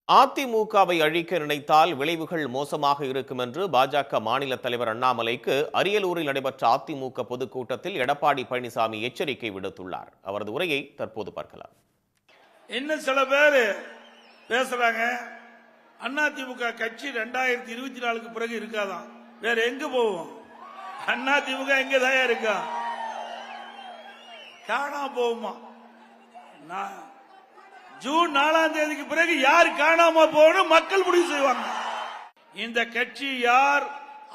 அதிமுகவை அழிக்க நினைத்தால் விளைவுகள் மோசமாக இருக்கும் என்று பாஜக மாநில தலைவர் அண்ணாமலைக்கு அரியலூரில் நடைபெற்ற அதிமுக பொதுக்கூட்டத்தில் எடப்பாடி பழனிசாமி எச்சரிக்கை விடுத்துள்ளார். அவரது உரையை தற்போது பார்க்கலாம். இன்னும் சில பேர் பேசுறாங்க, அதிமுக கட்சி 2024க்கு பிறகு இருக்காதான், வேற எங்க போவோம்? அதிமுக எங்கதான் இருக்கா? காணாம போகுமா? ஜூன் 4ஆம் தேதிக்கு பிறகு யார் காணாம போகணும் மக்கள் முடிவு செய்வாங்க. இந்த கட்சி யார்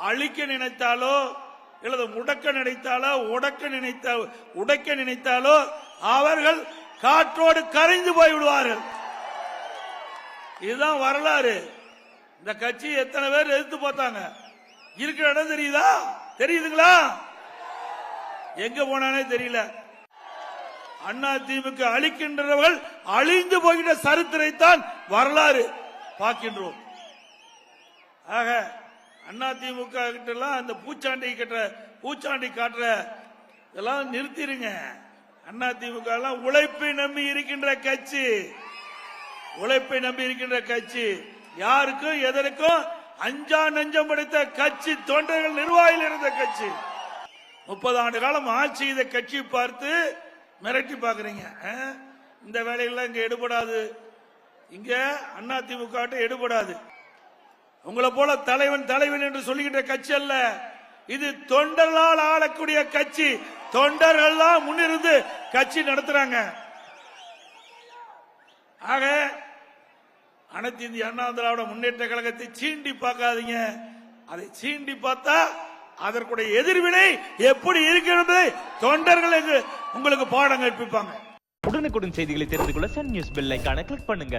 அழிக்க நினைத்தாலோ அல்லது முடக்க நினைத்தாலோ உடைக்க நினைத்தாலோ அவர்கள் காற்றோடு கரைந்து போய் விடுவார்கள். இதுதான் வரலாறு. இந்த கட்சி எத்தனை பேர் எதிர்த்து பார்த்தாங்க? இருக்கிற இடம் தெரியுதா? தெரியுதுங்களா? எங்க போனானே தெரியல. அதிமுக அழிக்கின்றவர்கள் அழிந்து போகின்ற சரித்திரத்தைத்தான் வரலாறு பார்க்கின்றோம். ஆக அதிமுக கிட்ட அந்த பூச்சாண்டி காட்டுற இதெல்லாம் நிறுத்திடுங்க. அதிமுக உழைப்பை நம்பி இருக்கின்ற கட்சி, உழைப்பை நம்பி இருக்கின்ற கட்சி, யாருக்கும் எதற்கும் அஞ்சா நஞ்சம் படைத்த கட்சி, தொண்டர்கள் நிர்வாகிகள் இருந்த கட்சி. 30 ஆண்டு காலம் ஆட்சி செய்த கட்சி பார்த்து மிரட்டி பாக்குறீங்க. இந்த வேலைகள்லாம் இங்க எடுபடாது, இங்க அதிமுக எடுபடாது. உங்களை போல தலைவன் என்று சொல்லுகின்ற கட்சி அல்ல இது. தொண்டர்களால் ஆளக்கூடிய கட்சி. தொண்டர்கள் தான் முன்னிருந்து கட்சி நடத்துறாங்க. ஆக அனைத்து இந்திய அண்ணா திராவிட முன்னேற்ற கழகத்தை சீண்டி பார்க்காதீங்க. அதை சீண்டி பார்த்தா அதற்குடைய எதிர்வினை எப்படி இருக்கிறது தொண்டர்கள் உங்களுக்கு பாடம் கற்பிப்பாங்க. உடனுக்குடன் செய்திகளை தெரிந்து கொள்ள சன் நியூஸ் பெல் ஐகானை கிளிக் பண்ணுங்க.